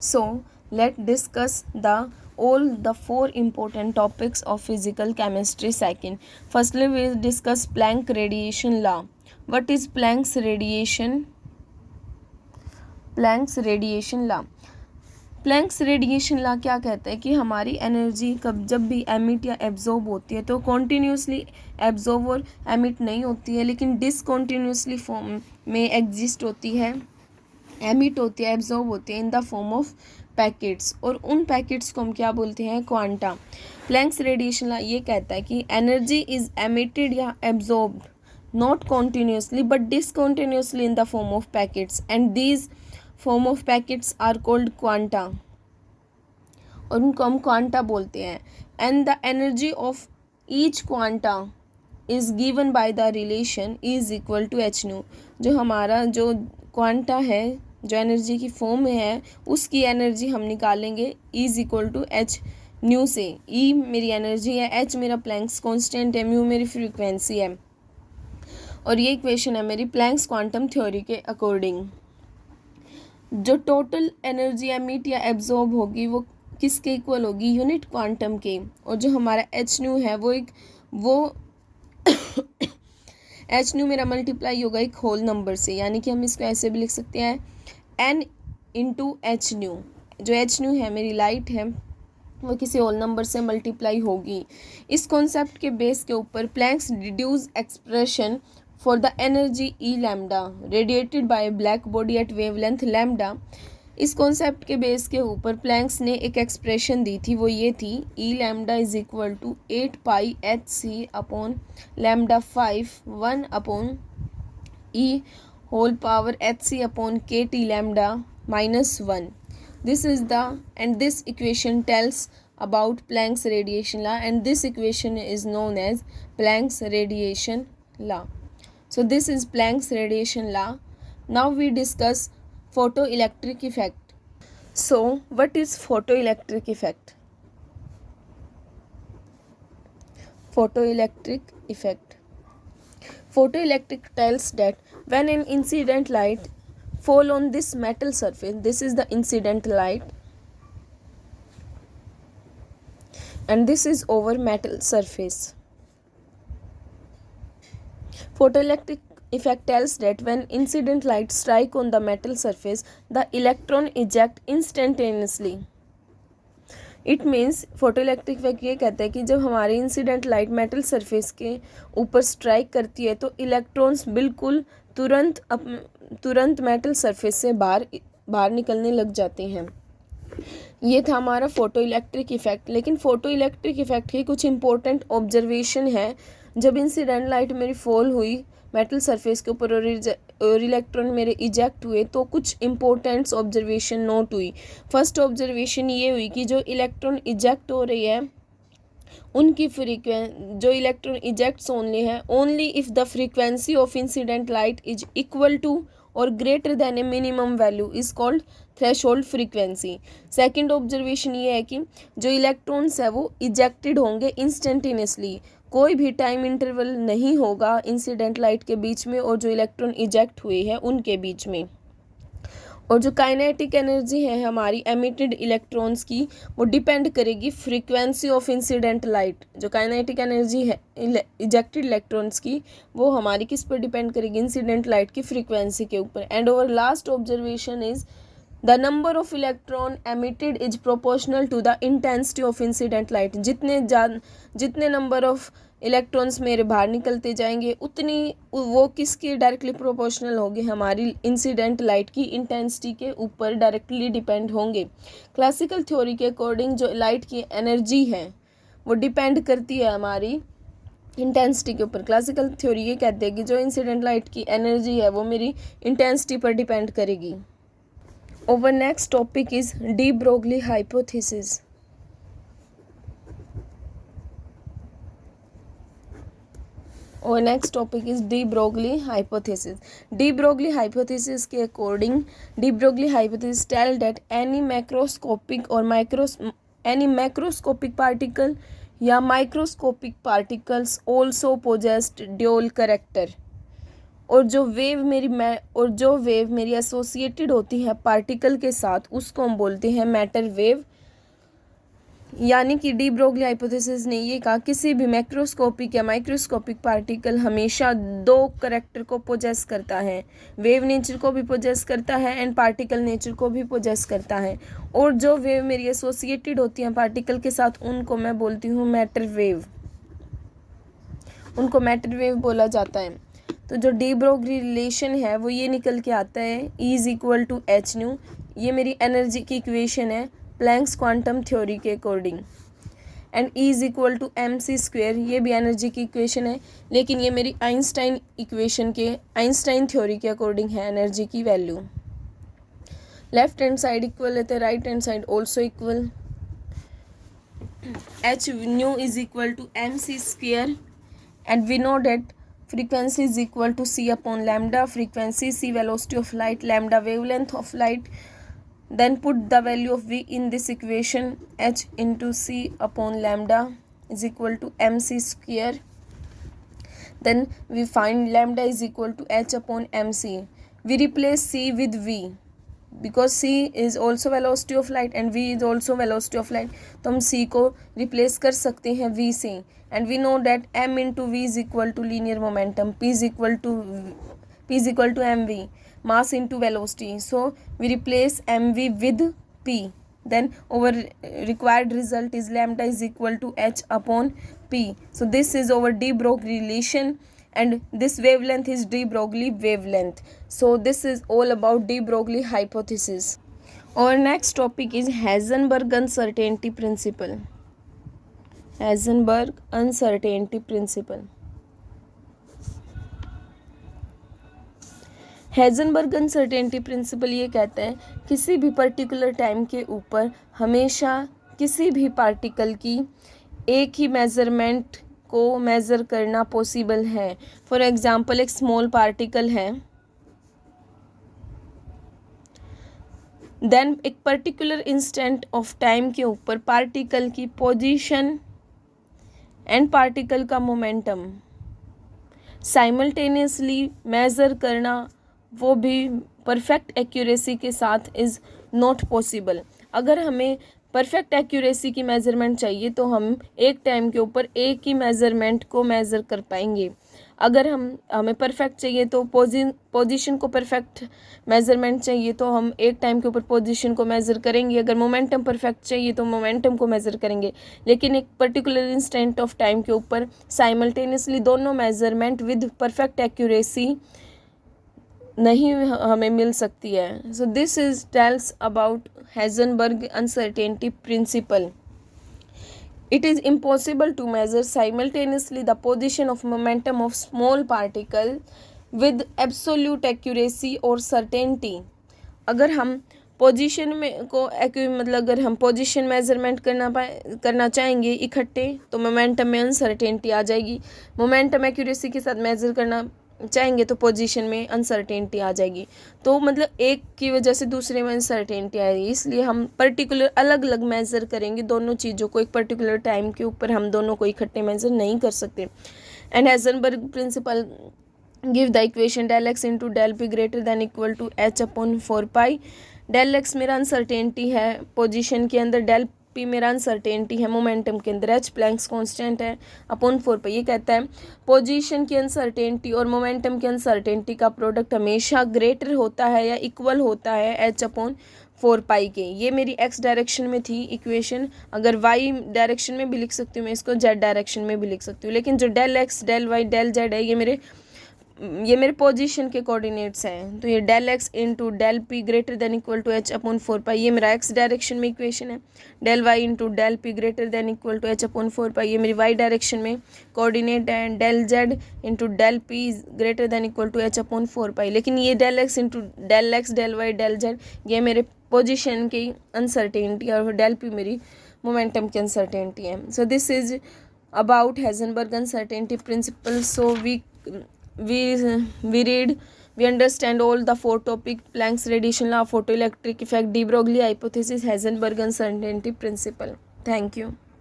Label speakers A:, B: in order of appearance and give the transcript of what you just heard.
A: So let's discuss all the four important topics of physical chemistry second. Firstly, we will discuss Planck radiation law. What is Planck's radiation law? Planck's radiation law क्या कहता है कि हमारी energy कब जब भी emit या absorb होती है तो कॉन्टीन्यूसली एब्जॉर्ब और एमिट नहीं होती है, लेकिन डिसकॉन्टीन्यूसली फॉर्म में एग्जिस्ट होती है, एमिट होती है, एब्जॉर्ब होती है इन द फॉर्म ऑफ पैकेट्स, और उन पैकेट्स को हम क्या बोलते हैं? क्वांटा। प्लैंक्स रेडिएशन लॉ ये कहता है कि एनर्जी इज एमिटेड या absorbed not continuously but discontinuously in the form of packets, and these form of packets are called quanta, और उनको हम क्वांटा बोलते हैं। And the energy of each quanta is given by the relation is equal to H nu. जो हमारा जो quanta है, जो एनर्जी की फॉर्म में है, उसकी एनर्जी हम निकालेंगे is equal to H nu से। ई मेरी एनर्जी है, एच मेरा प्लैंक्स कांस्टेंट है, म्यू मेरी फ्रीक्वेंसी है, और ये इक्वेशन है मेरी प्लैंक्स क्वांटम थ्योरी के अकॉर्डिंग। जो टोटल एनर्जी एमिट या एब्जॉर्ब होगी वो किसके इक्वल होगी? यूनिट क्वांटम के। और जो हमारा एच न्यू है वो एच न्यू मेरा मल्टीप्लाई होगा एक होल नंबर से, यानी कि हम इसको ऐसे भी लिख सकते हैं एन इंटू एच न्यू। जो एच न्यू है मेरी लाइट है वो किसी होल नंबर से मल्टीप्लाई होगी। इस कॉन्सेप्ट के बेस के ऊपर Planck's deduce expression for the energy E lambda radiated by a black body at wavelength lambda। इस कॉन्सेप्ट के बेस के ऊपर प्लैंक्स ने एक एक्सप्रेशन दी थी, वो ये थी E lambda is equal to 8 pi h c upon lambda 5 1 अपॉन E whole power h c upon k T lambda -1। This is the and this equation tells about Planck's radiation law, and this equation is known as Planck's radiation law. So this is Planck's radiation law. Now we discuss photoelectric effect. So what is photoelectric effect? Photoelectric effect. Photoelectric tells that when an incident light fall on this metal surface, this is the incident light, and this is over metal surface. Photoelectric effect tells that when incident light strike on the metal surface, the electron eject instantaneously. It means photoelectric effect ये कहता है कि जब हमारी incident light metal surface के ऊपर strike करती है तो इलेक्ट्रॉन्स बिल्कुल तुरंत मेटल सरफेस से बाहर निकलने लग जाते हैं। ये था हमारा फोटो इलेक्ट्रिक इफेक्ट। लेकिन फोटो इलेक्ट्रिक इफेक्ट की कुछ इंपॉर्टेंट ऑब्जर्वेशन है। जब इंसिडेंट लाइट मेरी फॉल हुई मेटल सरफेस के ऊपर और इलेक्ट्रॉन मेरे इजेक्ट हुए तो कुछ इंपॉर्टेंट ऑब्जर्वेशन नोट हुई। फर्स्ट ऑब्जर्वेशन ये हुई कि जो इलेक्ट्रॉन इजेक्ट हो रही है उनकी जो electron ejects only if the frequency of incident light is equal to और greater than a minimum value is called threshold frequency. Second observation ये है कि जो इलेक्ट्रॉन्स है वो इजेक्टेड होंगे इंस्टेंटेनियसली, कोई भी टाइम इंटरवल नहीं होगा इंसिडेंट लाइट के बीच में और जो इलेक्ट्रॉन इजेक्ट हुए हैं उनके बीच में। और जो काइनेटिक एनर्जी है हमारी एमिटेड इलेक्ट्रॉन्स की वो डिपेंड करेगी फ्रीक्वेंसी ऑफ इंसिडेंट लाइट। जो काइनेटिक एनर्जी है इजेक्टेड इलेक्ट्रॉन्स की वो हमारी किस पर डिपेंड करेगी? इंसिडेंट लाइट की फ्रीक्वेंसी के ऊपर। And over last observation is the number of electron emitted is proportional to the intensity of incident light. जितने नंबर ऑफ इलेक्ट्रॉन्स मेरे बाहर निकलते जाएंगे उतनी वो किसकी डायरेक्टली प्रोपोर्शनल होगी? हमारी इंसिडेंट लाइट की इंटेंसिटी के ऊपर डायरेक्टली डिपेंड होंगे। क्लासिकल थ्योरी के अकॉर्डिंग जो लाइट की एनर्जी है वो डिपेंड करती है हमारी इंटेंसिटी के ऊपर। क्लासिकल थ्योरी ये कहते हैं कि जो इंसिडेंट लाइट की एनर्जी है वो मेरी इंटेंसिटी पर डिपेंड करेगी। Our next topic is de Broglie hypothesis. Our next topic is de Broglie hypothesis. De Broglie hypothesis के according de Broglie hypothesis tell that any macroscopic particle या microscopic particles also possessed dual character. और जो wave मेरी associated होती है particle के साथ उसको हम बोलते हैं मैटर वेव। यानी कि डी ब्रोगली हाइपोथेसिस ने ये कहा किसी भी मैक्रोस्कोपिक या माइक्रोस्कोपिक पार्टिकल हमेशा दो करैक्टर को पोजेस करता है, वेव नेचर को भी पोजेस करता है एंड पार्टिकल नेचर को भी पोजेस करता है। और जो वेव मेरी एसोसिएटेड होती हैं पार्टिकल के साथ उनको मैं बोलती हूँ मैटर वेव, उनको मैटर वेव बोला जाता है। तो जो डी ब्रोगली रिलेशन है वो ये निकल के आता है E is equal to H nu. ये मेरी एनर्जी की इक्वेशन है प्लैंक्स क्वांटम थ्योरी के according. And E is equal to MC square, ये भी एनर्जी की इक्वेशन है, लेकिन ये मेरी आइंस्टाइन इक्वेशन के आइंस्टाइन थ्योरी के अकॉर्डिंग है एनर्जी की value. Left hand side equal है तो right hand side also equal. H nu is equal to MC square and we know that frequency is equal to c upon lambda, frequency c velocity of light, lambda wavelength of light. Then put the value of v in this equation, h into c upon lambda is equal to mc square. Then we find lambda is equal to h upon mc. We replace c with v because c is also velocity of light and v is also velocity of light, तो हम c को replace कर सकते हैं v से। and we know that m into v is equal to linear momentum, p is equal to mv, mass into velocity, so we replace mv with p, then our required result is lambda is equal to h upon p. So this is our de Broglie relation and this wavelength is de Broglie wavelength. So this is all about de Broglie hypothesis. Our next topic is Heisenberg uncertainty principle. Heisenberg uncertainty principle. Heisenberg uncertainty principle ये कहता है किसी भी particular time के ऊपर हमेशा किसी भी पार्टिकल की एक ही मेजरमेंट को मेज़र करना पॉसिबल है। फॉर एग्जांपल एक स्मॉल पार्टिकल है, देन एक पर्टिकुलर इंस्टेंट ऑफ टाइम के ऊपर पार्टिकल की पोजीशन एंड पार्टिकल का मोमेंटम साइमल्टेनियसली मेज़र करना वो भी परफेक्ट एक्यूरेसी के साथ इज़ नॉट पॉसिबल। अगर हमें परफेक्ट एक्यूरेसी की मेज़रमेंट चाहिए तो हम एक टाइम के ऊपर एक ही मेज़रमेंट को मेज़र कर पाएंगे। अगर हमें परफेक्ट चाहिए तो पोजीशन को परफेक्ट मेज़रमेंट चाहिए तो हम एक टाइम के ऊपर पोजीशन को मेज़र करेंगे। अगर मोमेंटम परफेक्ट चाहिए तो मोमेंटम को मेज़र करेंगे, लेकिन एक पर्टिकुलर इंस्टेंट ऑफ टाइम के ऊपर साइमल्टेनियसली दोनों मेज़रमेंट विद परफेक्ट एक्यूरेसी नहीं हमें मिल सकती है। So this is tells about Heisenberg uncertainty principle. It is impossible to measure simultaneously the position of momentum of small particle with absolute accuracy or certainty. अगर हम position में को मतलब अगर हम पोजीशन मेजरमेंट करना चाहेंगे इकट्ठे तो मोमेंटम में अनसर्टेनिटी आ जाएगी। मोमेंटम एक्यूरेसी के साथ मेज़र करना चाहेंगे तो पोजीशन में अनसर्टेनिटी आ जाएगी। तो मतलब एक की वजह से दूसरे में अनसर्टेनिटी आएगी, इसलिए हम पर्टिकुलर अलग अलग मेज़र करेंगे दोनों चीज़ों को। एक पर्टिकुलर टाइम के ऊपर हम दोनों को इकट्ठे मेज़र नहीं कर सकते। And Heisenberg principle give the equation del x into del p greater than equal to h upon 4π। Del x मेरा अनसर्टेनिटी है पोजीशन के अंदर, डेल पी मेरा अनसर्टेनिटी है मोमेंटम के अंदर, एच प्लैंक्स कांस्टेंट है अपॉन 4π। ये कहता है पोजीशन की अनसर्टेनिटी और मोमेंटम की अनसर्टेनिटी का प्रोडक्ट हमेशा ग्रेटर होता है या इक्वल होता है एच अपॉन 4π के। ये मेरी एक्स डायरेक्शन में थी इक्वेशन, अगर वाई डायरेक्शन में भी लिख सकती हूँ मैं इसको, जेड डायरेक्शन में भी लिख सकती हूँ, लेकिन जो del x del y del z है ये मेरे पोजीशन के कोऑर्डिनेट्स हैं। तो ये del x into del p greater than equal to h upon 4π ये मेरा एक्स डायरेक्शन में इक्वेशन है। Del y into del p greater than equal to h upon 4π ये मेरी वाई डायरेक्शन में कोऑर्डिनेट है। Del z into del p greater than equal to h upon 4π, लेकिन ये del x into del x del y del z ये मेरे position की uncertainty और डेल पी मेरी मोमेंटम की अनसर्टेनिटी है। So this is about Heisenberg uncertainty principle. सो we understand all the four topic: Planck's radiation law, photoelectric effect, de Broglie hypothesis, Heisenberg uncertainty principle. Thank you.